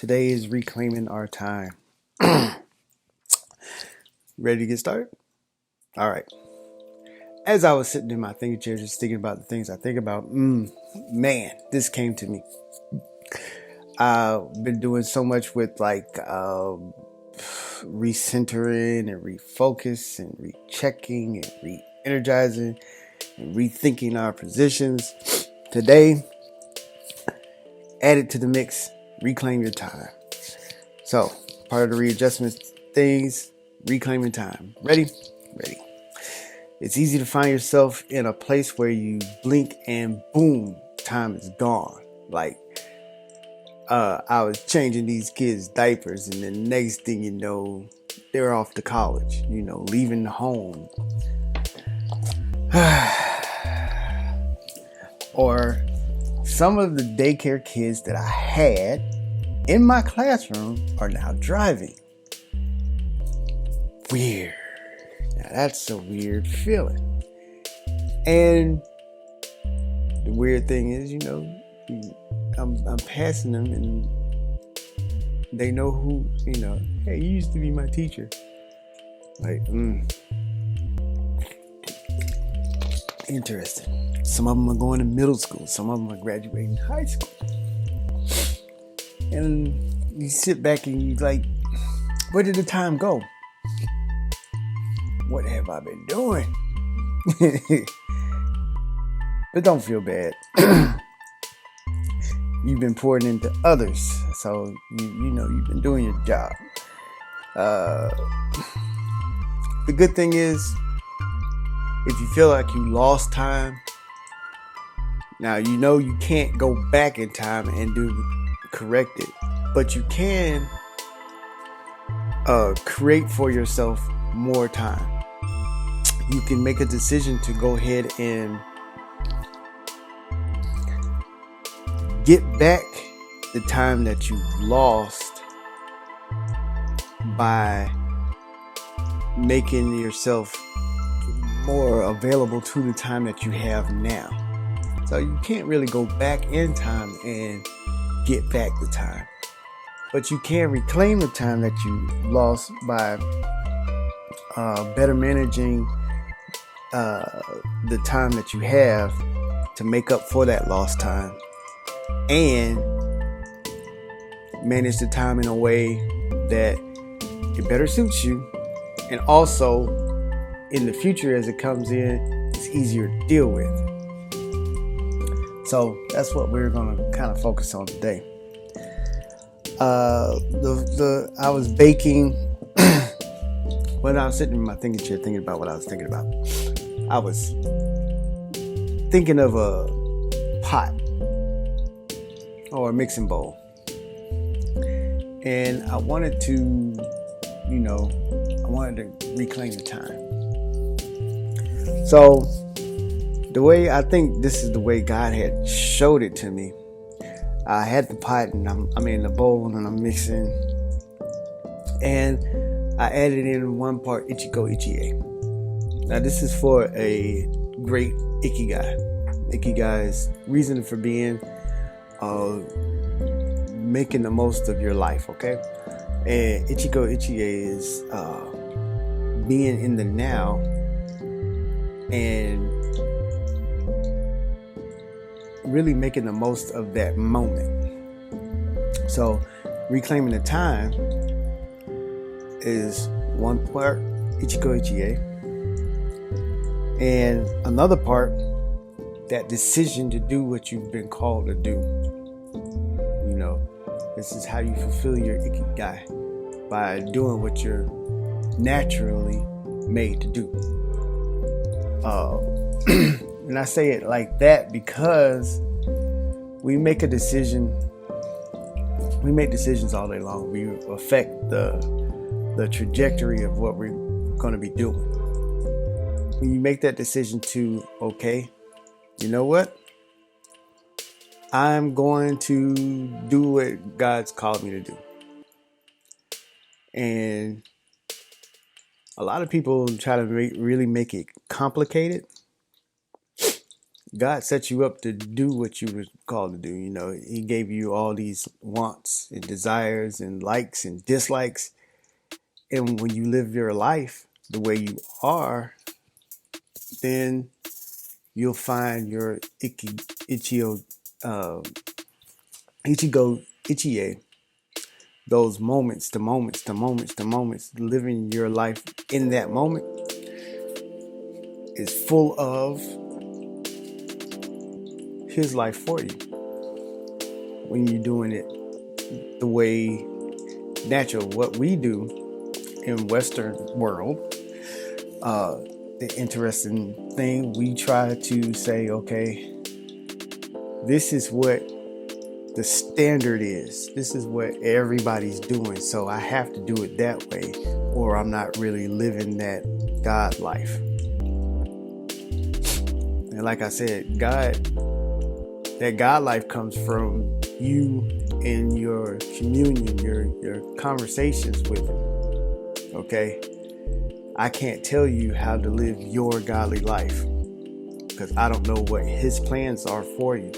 Today is reclaiming our time. Ready to get started? All right. As I was sitting in my thinking chair, just thinking about the things I think about, man, this came to me. I've been doing so much with recentering and refocus and rechecking and re-energizing and rethinking our positions. Today, added to the mix, reclaim your time. So, part of the readjustment things, reclaiming time. Ready? Ready. It's easy to find yourself in a place where you blink and boom, time is gone. I was changing these kids' diapers, and the next thing you know, they're off to college, leaving home. Or some of the daycare kids that I had in my classroom are now driving. Weird. Now that's a weird feeling. And the weird thing is, I'm passing them and they know who, hey, you used to be my teacher. Interesting. Some of them are going to middle school. Some of them are graduating high school. And you sit back and you like, where did the time go? What have I been doing? But don't feel bad. You've been pouring into others. So, you've been doing your job. The good thing is, if you feel like you lost time, now you can't go back in time and correct it, but you can create for yourself more time. You can make a decision to go ahead and get back the time that you lost by making yourself more available to the time that you have now. So you can't really go back in time and get back the time, but you can reclaim the time that you lost by better managing the time that you have to make up for that lost time, and manage the time in a way that it better suits you, and also in the future as it comes in, it's easier to deal with. So that's what we're going to kind of focus on today. I was baking when I was sitting in my thinking chair thinking about what I was thinking about. I was thinking of a pot or a mixing bowl, and I wanted to reclaim the time. So the way I think this is the way God had showed it to me. I had the pot and I'm in the bowl and I'm mixing, and I added in one part ichigo, ichie. Now this is for a great ikigai. Ikigai is reason for being, making the most of your life, okay? And ichigo, ichie is being in the now and really making the most of that moment. So reclaiming the time is one part ichigo, ichie, and another part, that decision to do what you've been called to do. This is how you fulfill your ikigai, by doing what you're naturally made to do. And I say it like that because we make decisions all day long. We affect the trajectory of what we're going to be doing. When you make that decision to, okay, you know what? I'm going to do what God's called me to do. And a lot of people try to really make it complicated. God set you up to do what you were called to do. You know, he gave you all these wants and desires and likes and dislikes. And when you live your life the way you are, then you'll find your ichio, uh, ichie, those moments, living your life in that moment is full of his life for you. When you're doing it the way natural, what we do in Western world, the interesting thing, we try to say, okay, this is what the standard is. This is what everybody's doing. So I have to do it that way, or I'm not really living that God life. And like I said, that God life comes from you and your communion, your conversations with him. Okay? I can't tell you how to live your godly life because I don't know what his plans are for you.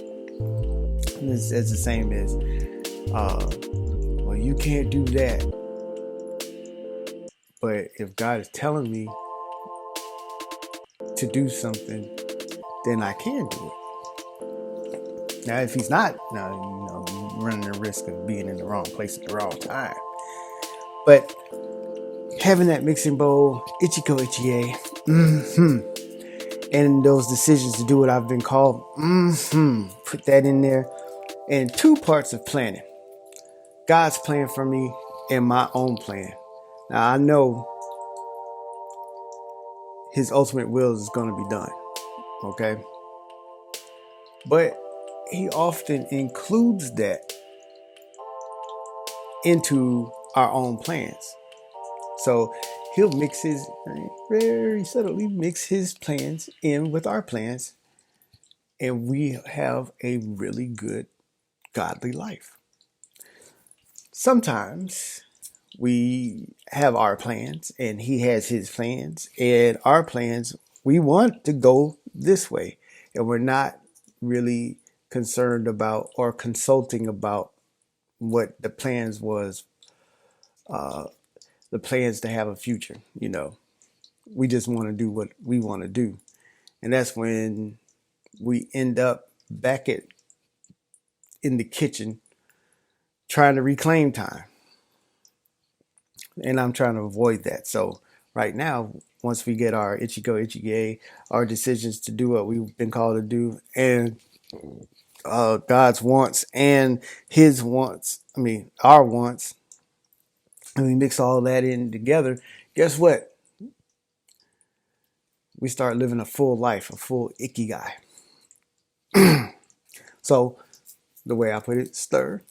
And it's the same as, well, you can't do that. But if God is telling me to do something, then I can do it. Now, if he's not, now, you're running the risk of being in the wrong place at the wrong time. But having that mixing bowl, ichigo ichie, and those decisions to do what I've been called, put that in there. And two parts of planning. God's plan for me and my own plan. Now, I know his ultimate will is going to be done. Okay? But he often includes that into our own plans. So he'll very subtly mix his plans in with our plans, and we have a really good godly life. Sometimes we have our plans and he has his plans, and our plans, we want to go this way, and we're not really concerned about or consulting about what the plans was, the plans to have a future. We just want to do what we want to do, and that's when we end up back in the kitchen trying to reclaim time. And I'm trying to avoid that. So right now, once we get our ichigo ichie, our decisions to do what we've been called to do, and God's wants and his wants, our wants, and we mix all that in together, guess what? We start living a full life, a full ikigai. So the way I put it, stir,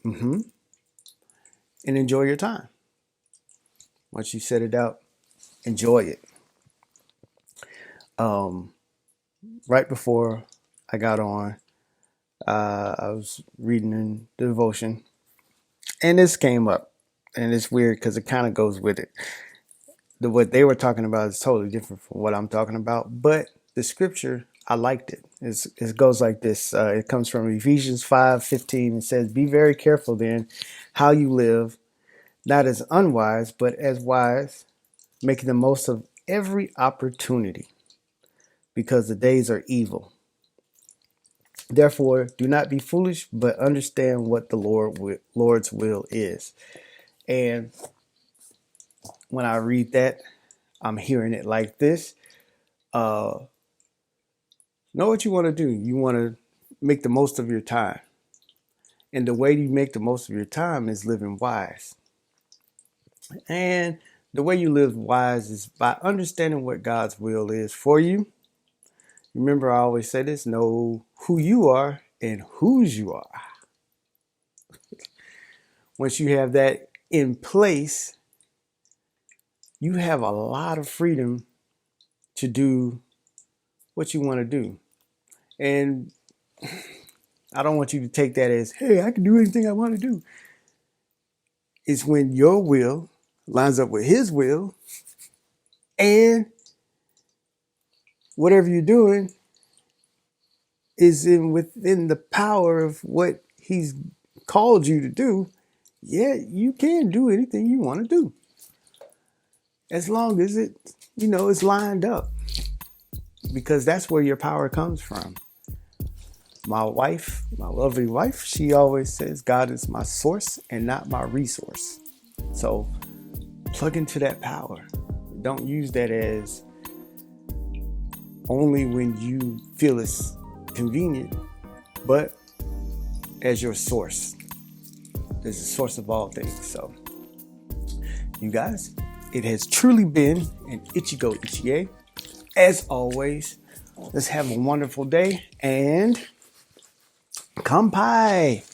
and enjoy your time. Once you set it out, enjoy it. Right before I got on, I was reading in the devotion, and this came up, and it's weird because it kind of goes with it. What they were talking about is totally different from what I'm talking about, but the scripture, I liked it. It goes like this. It comes from Ephesians 5:15. It says, "Be very careful then how you live, not as unwise, but as wise, making the most of every opportunity, because the days are evil. Therefore, do not be foolish, but understand what the Lord's will is." And when I read that, I'm hearing it like this. Know what you want to do. You want to make the most of your time. And the way you make the most of your time is living wise. And the way you live wise is by understanding what God's will is for you. Remember, I always say this: know who you are and whose you are. Once you have that in place, you have a lot of freedom to do what you want to do. And I don't want you to take that as, hey, I can do anything I want to do. It's when your will lines up with his will, and whatever you're doing is within the power of what he's called you to do, yeah, you can do anything you want to do. As long as it's lined up. Because that's where your power comes from. My wife, my lovely wife, she always says God is my source and not my resource. So plug into that power. Don't use that as only when you feel it's convenient, but as your source. There's a source of all things. So, you guys, it has truly been an ichigo ichie. As always, let's have a wonderful day and kampai.